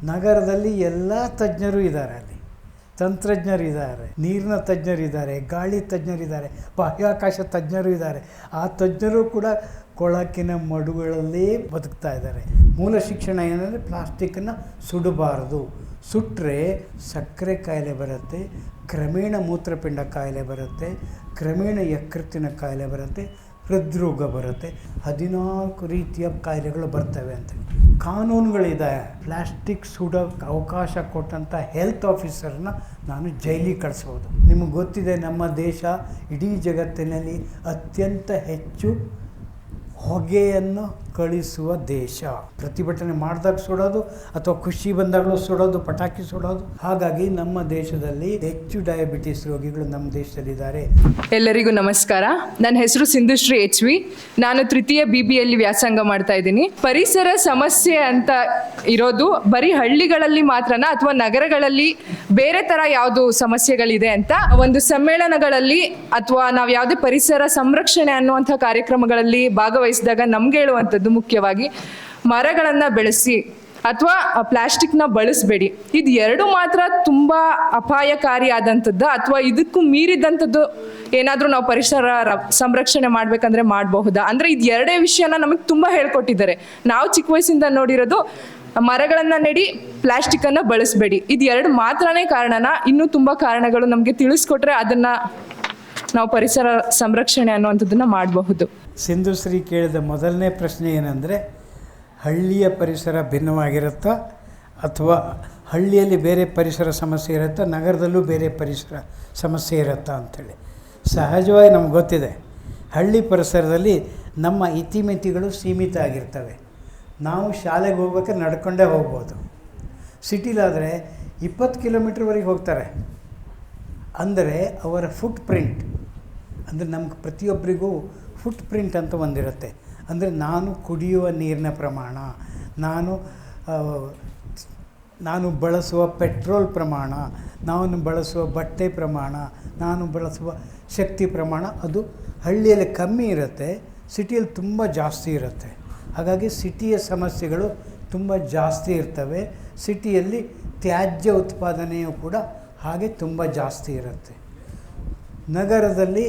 ನಗರದಲ್ಲಿ ಎಲ್ಲ ತಜ್ಞರು ಇದ್ದಾರೆ. ಅಲ್ಲಿ ತಂತ್ರಜ್ಞರಿದ್ದಾರೆ, ನೀರಿನ ತಜ್ಞರಿದ್ದಾರೆ, ಗಾಳಿ ತಜ್ಞರಿದ್ದಾರೆ, ಬಾಹ್ಯಾಕಾಶ ತಜ್ಞರು ಇದ್ದಾರೆ. ಆ ತಜ್ಞರು ಕೂಡ ಕೊಳಕಿನ ಮಡುಗಳಲ್ಲೇ ಬದುಕ್ತಾ ಇದ್ದಾರೆ. ಮೂಲ ಶಿಕ್ಷಣ ಏನಂದರೆ ಪ್ಲಾಸ್ಟಿಕ್ಕನ್ನು ಸುಡಬಾರದು, ಸುಟ್ಟರೆ ಸಕ್ಕರೆ ಕಾಯಿಲೆ ಬರುತ್ತೆ, ಕ್ರಮೇಣ ಮೂತ್ರಪಿಂಡ ಕಾಯಿಲೆ ಬರುತ್ತೆ, ಕ್ರಮೇಣ ಯಕೃತ್ತಿನ ಕಾಯಿಲೆ ಬರುತ್ತೆ, ಹೃದ್ರೋಗ ಬರುತ್ತೆ, 14 ರೀತಿಯ ಕಾಯಿಲೆಗಳು ಬರ್ತವೆ ಅಂತ ಕಾನೂನುಗಳಿದೆ. ಪ್ಲಾಸ್ಟಿಕ್ ಸುಡೋಕ್ಕೆ ಅವಕಾಶ ಕೊಟ್ಟಂಥ ಹೆಲ್ತ್ ಆಫೀಸರ್ನ ನಾನು ಜೈಲಿಗೆ ಕಳಿಸ್ಬೋದು. ನಿಮಗೆ ಗೊತ್ತಿದೆ, ನಮ್ಮ ದೇಶ ಇಡೀ ಜಗತ್ತಿನಲ್ಲಿ ಅತ್ಯಂತ ಹೆಚ್ಚು ಹೊಗೆಯನ್ನು ಕಳಿಸುವ ದೇಶ. ಪ್ರತಿಭಟನೆ ಮಾಡಿದಾಗ ಸುಡೋದು ಅಥವಾ ಖುಷಿ ಬಂದಾಗಲೂ ಸುಡೋದು, ಪಟಾಕಿ ಸುಡೋದು. ಹಾಗಾಗಿ ನಮ್ಮ ದೇಶದಲ್ಲಿ ಹೆಚ್ಚು ಡಯಾಬಿಟಿಸ್ ರೋಗಿಗಳು ನಮ್ಮ ದೇಶದಲ್ಲಿದ್ದಾರೆ. ಎಲ್ಲರಿಗೂ ನಮಸ್ಕಾರ. ನನ್ನ ಹೆಸರು ಸಿಂಧುಶ್ರೀ HV. ನಾನು ತೃತೀಯ BBಯಲ್ಲಿ ವ್ಯಾಸಂಗ ಮಾಡ್ತಾ ಇದ್ದೀನಿ. ಪರಿಸರ ಸಮಸ್ಯೆ ಅಂತ ಇರೋದು ಬರೀ ಹಳ್ಳಿಗಳಲ್ಲಿ ಮಾತ್ರನಾ ಅಥವಾ ನಗರಗಳಲ್ಲಿ ಬೇರೆ ಥರ ಯಾವುದು ಸಮಸ್ಯೆಗಳಿದೆ ಅಂತ ಒಂದು ಸಮ್ಮೇಳನಗಳಲ್ಲಿ ಅಥವಾ ನಾವು ಯಾವುದೇ ಪರಿಸರ ಸಂರಕ್ಷಣೆ ಅನ್ನುವಂಥ ಕಾರ್ಯಕ್ರಮಗಳಲ್ಲಿ ಭಾಗವಹಿಸಿದಾಗ ನಮ್ಗೆ ಹೇಳುವಂಥದ್ದು ಮುಖ್ಯವಾಗಿ ಮರಗಳನ್ನು ಬೆಳೆಸಿ ಅಥವಾ ಪ್ಲಾಸ್ಟಿಕ್ನ ಬಳಸಬೇಡಿ. ಇದು ಎರಡು ಮಾತ್ರ ತುಂಬ ಅಪಾಯಕಾರಿ ಆದಂಥದ್ದು ಅಥವಾ ಇದಕ್ಕೂ ಮೀರಿದಂಥದ್ದು ಏನಾದರೂ ನಾವು ಪರಿಸರ ಸಂರಕ್ಷಣೆ ಮಾಡಬೇಕಂದ್ರೆ ಮಾಡಬಹುದಾ ಅಂದರೆ ಇದು ಎರಡೇ ವಿಷಯನ ನಮಗೆ ತುಂಬ ಹೇಳ್ಕೊಟ್ಟಿದ್ದಾರೆ. ನಾವು ಚಿಕ್ಕ ವಯಸ್ಸಿಂದ ನೋಡಿರೋದು ಮರಗಳನ್ನು ನೆಡಿ, ಪ್ಲಾಸ್ಟಿಕ್ಕನ್ನು ಬಳಸಬೇಡಿ. ಇದು ಎರಡು ಮಾತ್ರನೇ ಕಾರಣನ? ಇನ್ನೂ ತುಂಬ ಕಾರಣಗಳು ನಮಗೆ ತಿಳಿಸ್ಕೊಟ್ರೆ ಅದನ್ನು ನಾವು ಪರಿಸರ ಸಂರಕ್ಷಣೆ ಅನ್ನುವಂಥದ್ದನ್ನು ಮಾಡಬಹುದು. ಸಿಂಧುಶ್ರೀ ಕೇಳಿದ ಮೊದಲನೇ ಪ್ರಶ್ನೆ ಏನಂದರೆ, ಹಳ್ಳಿಯ ಪರಿಸರ ಭಿನ್ನವಾಗಿರುತ್ತಾ ಅಥವಾ ಹಳ್ಳಿಯಲ್ಲಿ ಬೇರೆ ಪರಿಸರ ಸಮಸ್ಯೆ ಇರುತ್ತಾ, ನಗರದಲ್ಲೂ ಬೇರೆ ಪರಿಸರ ಸಮಸ್ಯೆ ಇರುತ್ತಾ ಅಂಥೇಳಿ. ಸಹಜವಾಗಿ ನಮ್ಗೆ ಗೊತ್ತಿದೆ, ಹಳ್ಳಿ ಪರಿಸರದಲ್ಲಿ ನಮ್ಮ ಇತಿಮಿತಿಗಳು ಸೀಮಿತ ಆಗಿರ್ತವೆ. ನಾವು ಶಾಲೆಗೆ ಹೋಗ್ಬೇಕಾದ್ರೆ ನಡ್ಕೊಂಡೇ ಹೋಗ್ಬೋದು. ಸಿಟಿಲಾದರೆ 20 ಕಿಲೋಮೀಟ್ರ್ವರೆಗೆ ಹೋಗ್ತಾರೆ. ಅಂದರೆ ಅವರ ಫುಟ್ ಪ್ರಿಂಟ್, ಅಂದರೆ ನಮ್ಗೆ ಪ್ರತಿಯೊಬ್ಬರಿಗೂ ಫುಟ್ ಪ್ರಿಂಟ್ ಅಂತ ಒಂದಿರುತ್ತೆ. ಅಂದರೆ ನಾನು ಕುಡಿಯುವ ನೀರಿನ ಪ್ರಮಾಣ, ನಾನು ಬಳಸುವ ಪೆಟ್ರೋಲ್ ಪ್ರಮಾಣ, ನಾನು ಬಳಸುವ ಬಟ್ಟೆ ಪ್ರಮಾಣ, ನಾನು ಬಳಸುವ ಶಕ್ತಿ ಪ್ರಮಾಣ ಅದು ಹಳ್ಳಿಯಲ್ಲಿ ಕಮ್ಮಿ ಇರುತ್ತೆ, ಸಿಟಿಯಲ್ಲಿ ತುಂಬ ಜಾಸ್ತಿ ಇರುತ್ತೆ. ಹಾಗಾಗಿ ಸಿಟಿಯ ಸಮಸ್ಯೆಗಳು ತುಂಬ ಜಾಸ್ತಿ ಇರ್ತವೆ. ಸಿಟಿಯಲ್ಲಿ ತ್ಯಾಜ್ಯ ಉತ್ಪಾದನೆಯು ಕೂಡ ಹಾಗೆ ತುಂಬ ಜಾಸ್ತಿ ಇರುತ್ತೆ. ನಗರದಲ್ಲಿ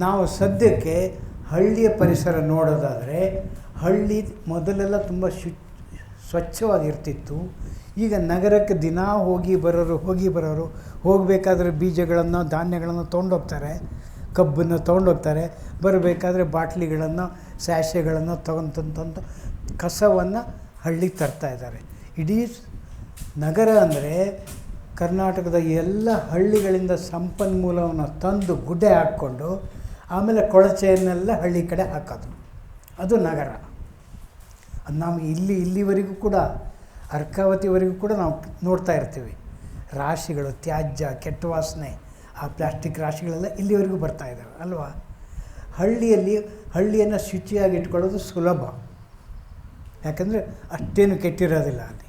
ನಾವು ಸದ್ಯಕ್ಕೆ ಹಳ್ಳಿಯ ಪರಿಸರ ನೋಡೋದಾದರೆ, ಹಳ್ಳಿ ಮೊದಲೆಲ್ಲ ತುಂಬ ಸ್ವಚ್ಛವಾಗಿರ್ತಿತ್ತು. ಈಗ ನಗರಕ್ಕೆ ದಿನ ಹೋಗಿ ಬರೋರು ಹೋಗಬೇಕಾದ್ರೆ ಬೀಜಗಳನ್ನು, ಧಾನ್ಯಗಳನ್ನು ತೊಗೊಂಡೋಗ್ತಾರೆ, ಕಬ್ಬನ್ನು ತೊಗೊಂಡೋಗ್ತಾರೆ. ಬರಬೇಕಾದ್ರೆ ಬಾಟ್ಲಿಗಳನ್ನು, ಸ್ಯಾಶೆಗಳನ್ನು ತೊಗೊಂಡು ಕಸವನ್ನು ಹಳ್ಳಿಗೆ ತರ್ತಾಯಿದ್ದಾರೆ. ಇಡೀ ನಗರ ಅಂದರೆ ಕರ್ನಾಟಕದ ಎಲ್ಲ ಹಳ್ಳಿಗಳಿಂದ ಸಂಪನ್ಮೂಲವನ್ನು ತಂದು ಗುಡ್ಡೆ ಹಾಕ್ಕೊಂಡು ಆಮೇಲೆ ಕೊಳಚೆಯನ್ನೆಲ್ಲ ಹಳ್ಳಿ ಕಡೆ ಹಾಕೋದು, ಅದು ನಗರ. ಅದು ನಾವು ಇಲ್ಲಿವರೆಗೂ ಕೂಡ ಅರ್ಕಾವತಿವರೆಗೂ ಕೂಡ ನಾವು ನೋಡ್ತಾ ಇರ್ತೀವಿ. ರಾಶಿಗಳು, ತ್ಯಾಜ್ಯ, ಕೆಟ್ಟ ವಾಸನೆ, ಆ ಪ್ಲಾಸ್ಟಿಕ್ ರಾಶಿಗಳೆಲ್ಲ ಇಲ್ಲಿವರೆಗೂ ಬರ್ತಾಯಿದ್ದಾವೆ ಅಲ್ವಾ. ಹಳ್ಳಿಯನ್ನು ಶುಚಿಯಾಗಿ ಇಟ್ಕೊಳ್ಳೋದು ಸುಲಭ, ಯಾಕಂದರೆ ಅಷ್ಟೇನು ಕೆಟ್ಟಿರೋದಿಲ್ಲ. ಅಲ್ಲಿ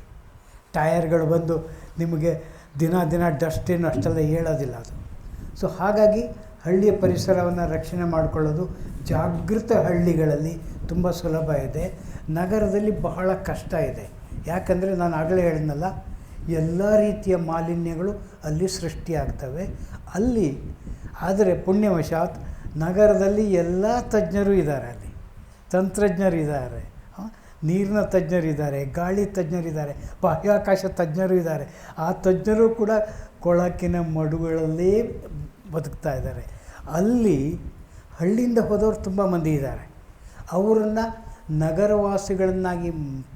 ಟಯರ್ಗಳು ಬಂದು ನಿಮಗೆ ದಿನ ಡಸ್ಟೇನು ಅಷ್ಟೆಲ್ಲ ಹೇಳೋದಿಲ್ಲ ಅದು. ಸೊ ಹಾಗಾಗಿ ಹಳ್ಳಿಯ ಪರಿಸರವನ್ನು ರಕ್ಷಣೆ ಮಾಡಿಕೊಳ್ಳೋದು ಜಾಗೃತ ಹಳ್ಳಿಗಳಲ್ಲಿ ತುಂಬ ಸುಲಭ ಇದೆ. ನಗರದಲ್ಲಿ ಬಹಳ ಕಷ್ಟ ಇದೆ. ಯಾಕಂದರೆ ನಾನು ಆಗಲೇ ಹೇಳಿದ್ನಲ್ಲ, ಎಲ್ಲ ರೀತಿಯ ಮಾಲಿನ್ಯಗಳು ಅಲ್ಲಿ ಸೃಷ್ಟಿಯಾಗ್ತವೆ ಅಲ್ಲಿ. ಆದರೆ ಪುಣ್ಯವಶಾತ್ ನಗರದಲ್ಲಿ ಎಲ್ಲ ತಜ್ಞರು ಇದ್ದಾರೆ. ಅಲ್ಲಿ ತಂತ್ರಜ್ಞರಿದ್ದಾರೆ, ನೀರಿನ ತಜ್ಞರಿದ್ದಾರೆ, ಗಾಳಿ ತಜ್ಞರಿದ್ದಾರೆ, ಬಾಹ್ಯಾಕಾಶ ತಜ್ಞರು ಇದ್ದಾರೆ. ಆ ತಜ್ಞರು ಕೂಡ ಕೊಳಕಿನ ಮಡುಗಳಲ್ಲೇ ಬದುಕ್ತಾ ಇದ್ದಾರೆ. ಅಲ್ಲಿ ಹಳ್ಳಿಯಿಂದ ಹೋದವರು ತುಂಬ ಮಂದಿ ಇದ್ದಾರೆ. ಅವರನ್ನು ನಗರವಾಸಿಗಳನ್ನಾಗಿ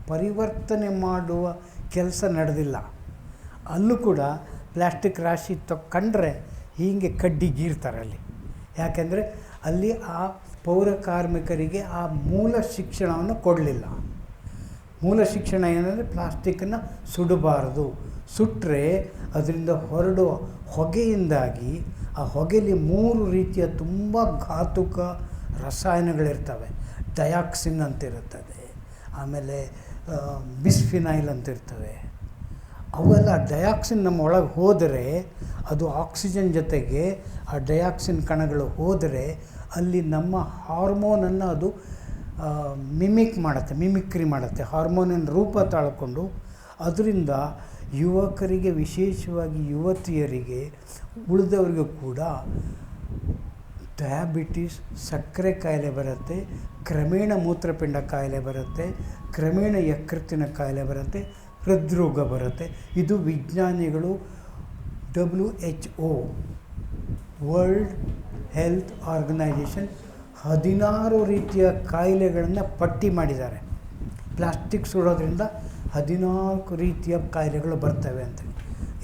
ಪರಿವರ್ತನೆ ಮಾಡುವ ಕೆಲಸ ನಡೆದಿಲ್ಲ. ಅಲ್ಲೂ ಕೂಡ ಪ್ಲಾಸ್ಟಿಕ್ ರಾಶಿ ಕಂಡ್ರೆ ಹೀಗೆ ಕಡ್ಡಿ ಗೀರ್ತಾರೆ ಅಲ್ಲಿ. ಯಾಕೆಂದರೆ ಅಲ್ಲಿ ಆ ಪೌರ ಕಾರ್ಮಿಕರಿಗೆ ಆ ಮೂಲ ಶಿಕ್ಷಣವನ್ನು ಕೊಡಲಿಲ್ಲ. ಮೂಲ ಶಿಕ್ಷಣ ಏನಂದರೆ ಪ್ಲಾಸ್ಟಿಕ್ಕನ್ನು ಸುಡಬಾರದು, ಸುಟ್ಟರೆ ಅದರಿಂದ ಹೊರಡುವ ಹೊಗೆಯಿಂದಾಗಿ ಆ ಹೊಗೆಯಲ್ಲಿ 3 ರೀತಿಯ ತುಂಬ ಘಾತುಕ ರಸಾಯನಗಳಿರ್ತವೆ. ಡಯಾಕ್ಸಿನ್ ಅಂತಿರುತ್ತದೆ, ಆಮೇಲೆ ಬಿಸ್ಫಿನೈಲ್ ಅಂತಿರ್ತವೆ. ಅವೆಲ್ಲ ಡಯಾಕ್ಸಿನ್ ನಮ್ಮ ಒಳಗೆ ಹೋದರೆ ಅದು ಆಕ್ಸಿಜನ್ ಜೊತೆಗೆ ಆ ಡಯಾಕ್ಸಿನ್ ಕಣಗಳು ಹೋದರೆ ಅಲ್ಲಿ ನಮ್ಮ ಹಾರ್ಮೋನನ್ನು ಅದು ಮಿಮಿಕ್ರಿ ಮಾಡುತ್ತೆ. ಹಾರ್ಮೋನಿನ ರೂಪ ತಾಳ್ಕೊಂಡು ಅದರಿಂದ ಯುವಕರಿಗೆ, ವಿಶೇಷವಾಗಿ ಯುವತಿಯರಿಗೆ, ಉಳಿದವರಿಗೂ ಕೂಡ ಡಯಾಬಿಟೀಸ್, ಸಕ್ಕರೆ ಕಾಯಿಲೆ ಬರುತ್ತೆ, ಕ್ರಮೇಣ ಮೂತ್ರಪಿಂಡ ಕಾಯಿಲೆ ಬರುತ್ತೆ, ಕ್ರಮೇಣ ಯಕೃತ್ತಿನ ಕಾಯಿಲೆ ಬರುತ್ತೆ, ಹೃದ್ರೋಗ ಬರುತ್ತೆ. ಇದು ವಿಜ್ಞಾನಿಗಳು WHO ವರ್ಲ್ಡ್ ಹೆಲ್ತ್ ಆರ್ಗನೈಜೇಷನ್ 16 ರೀತಿಯ ಕಾಯಿಲೆಗಳನ್ನು ಪಟ್ಟಿ ಮಾಡಿದ್ದಾರೆ. ಪ್ಲಾಸ್ಟಿಕ್ ಸುಡೋದ್ರಿಂದ 14 ರೀತಿಯ ಕಾಯಿಲೆಗಳು ಬರ್ತವೆ ಅಂತೇಳಿ.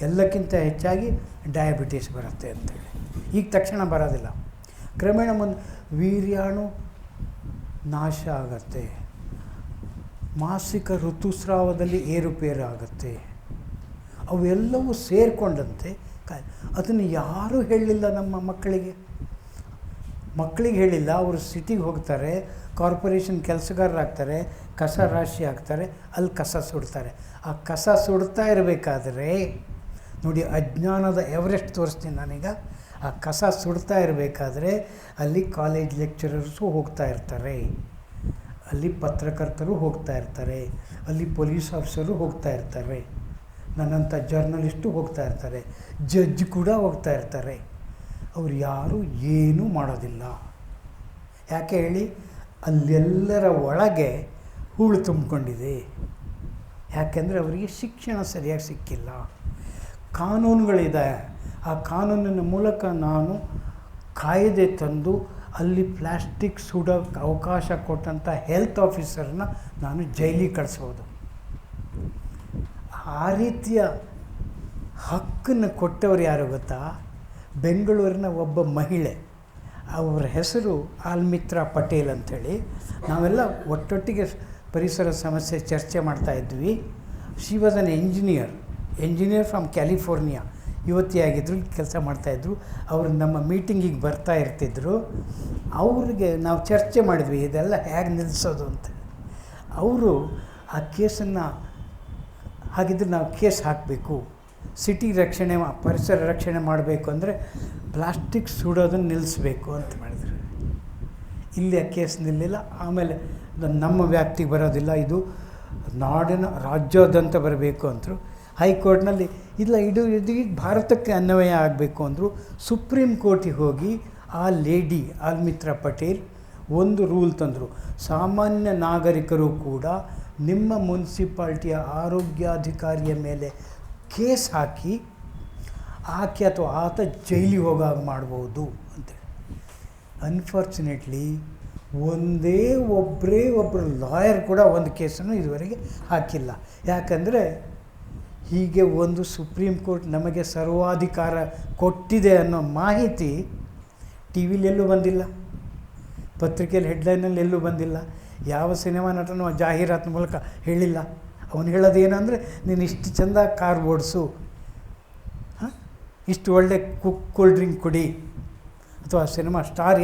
ಎಲ್ಲಕ್ಕಿಂತ ಹೆಚ್ಚಾಗಿ ಡಯಾಬಿಟೀಸ್ ಬರುತ್ತೆ ಅಂತೇಳಿ. ಈಗ ತಕ್ಷಣ ಬರೋದಿಲ್ಲ, ಕ್ರಮೇಣ ಮುಂದೆ ವೀರ್ಯಾಣು ನಾಶ ಆಗುತ್ತೆ, ಮಾಸಿಕ ಋತುಸ್ರಾವದಲ್ಲಿ ಏರುಪೇರು ಆಗುತ್ತೆ, ಅವೆಲ್ಲವೂ ಸೇರಿಕೊಂಡಂತೆ ಅದನ್ನು ಯಾರೂ ಹೇಳಲಿಲ್ಲ. ನಮ್ಮ ಮಕ್ಕಳಿಗೆ ಹೇಳಿಲ್ಲ. ಅವರು ಸಿಟಿಗೆ ಹೋಗ್ತಾರೆ, ಕಾರ್ಪೊರೇಷನ್ ಕೆಲಸಗಾರರಾಗ್ತಾರೆ, ಕಸ ರಾಶಿ ಹಾಕ್ತಾರೆ, ಅಲ್ಲಿ ಕಸ ಸುಡ್ತಾರೆ. ಆ ಕಸ ಸುಡ್ತಾ ಇರಬೇಕಾದ್ರೆ ನೋಡಿ, ಅಜ್ಞಾನದ ಎವರೆಸ್ಟ್ ತೋರಿಸ್ತೀನಿ ನಾನೀಗ. ಆ ಕಸ ಸುಡ್ತಾ ಇರಬೇಕಾದ್ರೆ ಅಲ್ಲಿ ಕಾಲೇಜ್ ಲೆಕ್ಚರರ್ಸು ಹೋಗ್ತಾ ಇರ್ತಾರೆ, ಅಲ್ಲಿ ಪತ್ರಕರ್ತರು ಹೋಗ್ತಾ ಇರ್ತಾರೆ, ಅಲ್ಲಿ ಪೊಲೀಸ್ ಆಫೀಸರು ಹೋಗ್ತಾ ಇರ್ತಾರೆ, ನನ್ನಂಥ ಜರ್ನಲಿಸ್ಟು ಹೋಗ್ತಾ ಇರ್ತಾರೆ, ಜಡ್ಜ್ ಕೂಡ ಹೋಗ್ತಾ ಇರ್ತಾರೆ. ಅವ್ರು ಯಾರೂ ಏನೂ ಮಾಡೋದಿಲ್ಲ. ಯಾಕೆ ಹೇಳಿ? ಅಲ್ಲೆಲ್ಲರ ಒಳಗೆ ಹೂಳು ತುಂಬಿಕೊಂಡಿದೆ. ಯಾಕೆಂದರೆ ಅವರಿಗೆ ಶಿಕ್ಷಣ ಸರಿಯಾಗಿ ಸಿಕ್ಕಿಲ್ಲ. ಕಾನೂನುಗಳಿದೆ, ಆ ಕಾನೂನಿನ ಮೂಲಕ ನಾನು ಕಾಯ್ದೆ ತಂದು ಅಲ್ಲಿ ಪ್ಲಾಸ್ಟಿಕ್ ಸುಡೋಕ್ಕೆ ಅವಕಾಶ ಕೊಟ್ಟಂಥ ಹೆಲ್ತ್ ಆಫೀಸರ್ನ ನಾನು ಜೈಲಿಗೆ ಕಳಿಸ್ಬೋದು. ಆ ರೀತಿಯ ಹಕ್ಕನ್ನು ಕೊಟ್ಟವರು ಯಾರು ಗೊತ್ತಾ? ಬೆಂಗಳೂರಿನ ಒಬ್ಬ ಮಹಿಳೆ, ಅವರ ಹೆಸರು ಆಲ್ಮಿತ್ರಾ ಪಟೇಲ್ ಅಂಥೇಳಿ. ನಾವೆಲ್ಲ ಒಟ್ಟೊಟ್ಟಿಗೆ ಪರಿಸರ ಸಮಸ್ಯೆ ಚರ್ಚೆ ಮಾಡ್ತಾಯಿದ್ವಿ. She was an engineer from California. ಯುವತಿಯಾಗಿದ್ದರು, ಕೆಲಸ ಮಾಡ್ತಾಯಿದ್ರು. ಅವರು ನಮ್ಮ ಮೀಟಿಂಗಿಗೆ ಬರ್ತಾ ಇರ್ತಿದ್ರು. ಅವ್ರಿಗೆ ನಾವು ಚರ್ಚೆ ಮಾಡಿದ್ವಿ, ಇದೆಲ್ಲ ಹೇಗೆ ನಿಲ್ಲಿಸೋದು ಅಂತ. ಅವರು ಆ ಕೇಸನ್ನು, ಹಾಗಿದ್ರೆ ನಾವು ಕೇಸ್ ಹಾಕಬೇಕು, ಸಿಟಿ ರಕ್ಷಣೆ, ಪರಿಸರ ರಕ್ಷಣೆ ಮಾಡಬೇಕು ಅಂದರೆ ಪ್ಲಾಸ್ಟಿಕ್ ಸುಡೋದನ್ನು ನಿಲ್ಲಿಸಬೇಕು ಅಂತ ಮಾಡಿದ್ರು. ಇಲ್ಲಿ ಆ ಕೇಸ್ ನಿಲ್ಲಿಲ್ಲ. ಆಮೇಲೆ ನಮ್ಮ ವ್ಯಾಪ್ತಿಗೆ ಬರೋದಿಲ್ಲ, ಇದು ನಾಡಿನ ರಾಜ್ಯಾದ್ಯಂತ ಬರಬೇಕು ಅಂದರು. ಹೈಕೋರ್ಟ್ನಲ್ಲಿ ಇಲ್ಲ, ಇದು ಭಾರತಕ್ಕೆ ಅನ್ವಯ ಆಗಬೇಕು ಅಂದರು. ಸುಪ್ರೀಂ ಕೋರ್ಟಿಗೆ ಹೋಗಿ ಆ ಲೇಡಿ ಆಲ್ಮಿತ್ರಾ ಪಟೇಲ್ ಒಂದು ರೂಲ್ ತಂದರು. ಸಾಮಾನ್ಯ ನಾಗರಿಕರು ಕೂಡ ನಿಮ್ಮ ಮುನ್ಸಿಪಾಲ್ಟಿಯ ಆರೋಗ್ಯಾಧಿಕಾರಿಯ ಮೇಲೆ ಕೇಸ್ ಹಾಕಿ ಆಕೆ ಅಥವಾ ಆತ ಜೈಲಿಗೆ ಹೋಗಾಗ ಮಾಡ್ಬೋದು ಅಂತೇಳಿ. ಅನ್ಫಾರ್ಚುನೇಟ್ಲಿ ಒಬ್ಬರು ಲಾಯರ್ ಕೂಡ ಒಂದು ಕೇಸನ್ನು ಇದುವರೆಗೆ ಹಾಕಿಲ್ಲ. ಯಾಕಂದರೆ ಹೀಗೆ ಒಂದು ಸುಪ್ರೀಂ ಕೋರ್ಟ್ ನಮಗೆ ಸರ್ವಾಧಿಕಾರ ಕೊಟ್ಟಿದೆ ಅನ್ನೋ ಮಾಹಿತಿ ಟಿ ವಿಲೆಲ್ಲೂ ಬಂದಿಲ್ಲ, ಪತ್ರಿಕೆಯಲ್ಲಿ ಹೆಡ್ಲೈನಲ್ಲಿ ಎಲ್ಲೂ ಬಂದಿಲ್ಲ, ಯಾವ ಸಿನಿಮಾ ನಟನೂ ಜಾಹೀರಾತು ಮೂಲಕ ಹೇಳಿಲ್ಲ. ಅವನು ಹೇಳೋದೇನೆಂದರೆ, ನೀನು ಇಷ್ಟು ಚೆಂದ ಕಾರ್ ಓಡಿಸು, ಇಷ್ಟು ಒಳ್ಳೆ ಕೂಲ್ ಡ್ರಿಂಕ್ ಕುಡಿ, ಅಥವಾ ಸಿನಿಮಾ ಸ್ಟಾರ್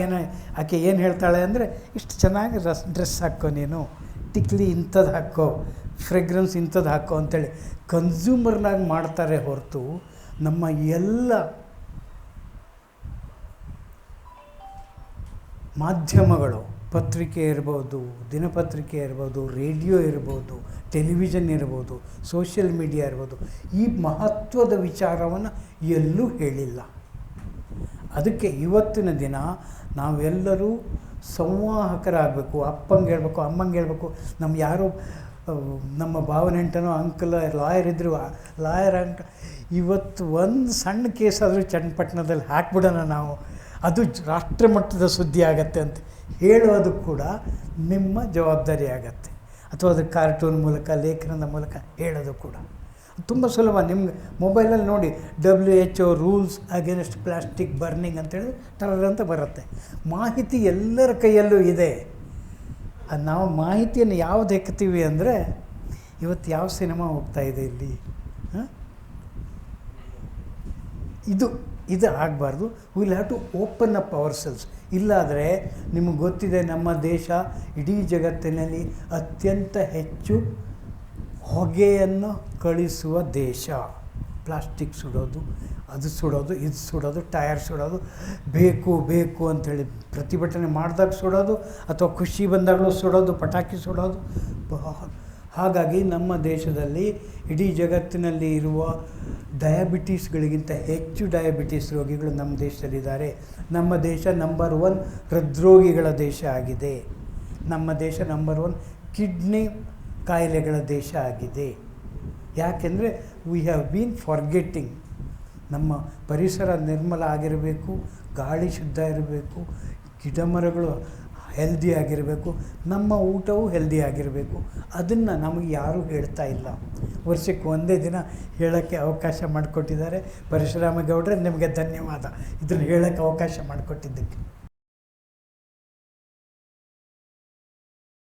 ಆಕೆ ಏನು ಹೇಳ್ತಾಳೆ ಅಂದರೆ, ಇಷ್ಟು ಚೆನ್ನಾಗಿ ಡ್ರೆಸ್ ಹಾಕ್ಕೋ, ನೀನು ಟಿಕ್ಲಿ ಇಂಥದ್ದು ಹಾಕ್ಕೋ, ಫ್ರೆಗ್ರೆನ್ಸ್ ಇಂಥದ್ದು ಹಾಕೋ ಅಂತೇಳಿ ಕನ್ಸ್ಯೂಮರ್ನಾಗಿ ಮಾಡ್ತಾರೆ ಹೊರತು ನಮ್ಮ ಎಲ್ಲ ಮಾಧ್ಯಮಗಳು, ಪತ್ರಿಕೆ ಇರ್ಬೋದು, ದಿನಪತ್ರಿಕೆ ಇರ್ಬೋದು, ರೇಡಿಯೋ ಇರ್ಬೋದು, ಟೆಲಿವಿಷನ್ ಇರ್ಬೋದು, ಸೋಷಿಯಲ್ ಮೀಡಿಯಾ ಇರ್ಬೋದು, ಈ ಮಹತ್ವದ ವಿಚಾರವನ್ನು ಎಲ್ಲೂ ಹೇಳಿಲ್ಲ. ಅದಕ್ಕೆ ಇವತ್ತಿನ ದಿನ ನಾವೆಲ್ಲರೂ ಸಂವಾಹಕರಾಗಬೇಕು. ಅಪ್ಪಂಗೆ ಹೇಳ್ಬೇಕು, ಅಮ್ಮಂಗೆ ಹೇಳ್ಬೇಕು. ನಮ್ಮ ಭಾವನೆಂಟನೋ ಅಂಕಲ್ ಲಾಯರ್ ಇದ್ದರು, ಲಾಯರ್ ಅಂಕ ಇವತ್ತು ಒಂದು ಸಣ್ಣ ಕೇಸ್ ಆದರೂ ಚನ್ನಪಟ್ಟಣದಲ್ಲಿ ಹಾಕ್ಬಿಡೋಣ ನಾವು, ಅದು ರಾಷ್ಟ್ರ ಮಟ್ಟದ ಸುದ್ದಿ ಆಗತ್ತೆ ಅಂತ ಹೇಳೋದು ಕೂಡ ನಿಮ್ಮ ಜವಾಬ್ದಾರಿ ಆಗತ್ತೆ. ಅಥವಾ ಅದು ಕಾರ್ಟೂನ್ ಮೂಲಕ, ಲೇಖನದ ಮೂಲಕ ಹೇಳೋದು ಕೂಡ ತುಂಬ ಸುಲಭ. ನಿಮ್ಗೆ ಮೊಬೈಲಲ್ಲಿ ನೋಡಿ WHO rules against plastic burning ಅಂತೇಳಿ ಅಂತ ಬರುತ್ತೆ. ಮಾಹಿತಿ ಎಲ್ಲರ ಕೈಯಲ್ಲೂ ಇದೆ. ಅದು ನಾವು ಮಾಹಿತಿಯನ್ನು ಯಾವ್ದು ಹೆಕ್ತೀವಿ ಅಂದರೆ, ಇವತ್ತು ಯಾವ ಸಿನಿಮಾ ಹೋಗ್ತಾಯಿದೆ ಇಲ್ಲಿ, ಇದು ಆಗಬಾರ್ದು. Will have to open up our cells. ಇಲ್ಲಾದರೆ ನಿಮಗೆ ಗೊತ್ತಿದೆ, ನಮ್ಮ ದೇಶ ಇಡೀ ಜಗತ್ತಿನಲ್ಲಿ ಅತ್ಯಂತ ಹೆಚ್ಚು ಹೊಗೆಯನ್ನು ಕಳಿಸುವ ದೇಶ. ಪ್ಲಾಸ್ಟಿಕ್ ಸುಡೋದು, ಅದು ಸುಡೋದು, ಇದು ಸುಡೋದು, ಟಯರ್ ಸುಡೋದು, ಬೇಕು ಅಂಥೇಳಿ ಪ್ರತಿಭಟನೆ ಮಾಡಿದಾಗ ಸುಡೋದು, ಅಥವಾ ಖುಷಿ ಬಂದಾಗಲೂ ಸುಡೋದು, ಪಟಾಕಿ ಸುಡೋದು, ಹಾಗಾಗಿ ನಮ್ಮ ದೇಶದಲ್ಲಿ ಇಡೀ ಜಗತ್ತಿನಲ್ಲಿ ಇರುವ ಡಯಾಬಿಟೀಸ್ಗಳಿಗಿಂತ ಹೆಚ್ಚು ಡಯಾಬಿಟೀಸ್ ರೋಗಿಗಳು ನಮ್ಮ ದೇಶದಲ್ಲಿದ್ದಾರೆ. ನಮ್ಮ ದೇಶ ನಂಬರ್ 1 ಹೃದ್ರೋಗಿಗಳ ದೇಶ ಆಗಿದೆ. ನಮ್ಮ ದೇಶ ನಂಬರ್ 1 ಕಿಡ್ನಿ ಕಾಯಿಲೆಗಳ ದೇಶ ಆಗಿದೆ. ಯಾಕೆಂದರೆ ವಿ ಹ್ಯಾವ್ ಬೀನ್ ಫಾರ್ಗೆಟ್ಟಿಂಗ್. ನಮ್ಮ ಪರಿಸರ ನಿರ್ಮಲ ಆಗಿರಬೇಕು, ಗಾಳಿ ಶುದ್ಧ ಇರಬೇಕು, ಗಿಡಮರಗಳು ಹೆಲ್ದಿ ಆಗಿರಬೇಕು, ನಮ್ಮ ಊಟವೂ ಹೆಲ್ದಿ ಆಗಿರಬೇಕು. ಅದನ್ನು ನಮಗೆ ಯಾರೂ ಹೇಳ್ತಾ ಇಲ್ಲ. ವರ್ಷಕ್ಕೆ ಒಂದೇ ದಿನ ಹೇಳೋಕ್ಕೆ ಅವಕಾಶ ಮಾಡಿಕೊಟ್ಟಿದ್ದಾರೆ. ಪರಶುರಾಮ ಗೌಡ್ರೆ, ನಿಮಗೆ ಧನ್ಯವಾದ ಇದನ್ನು ಹೇಳೋಕ್ಕೆ ಅವಕಾಶ ಮಾಡಿಕೊಟ್ಟಿದ್ದಕ್ಕೆ.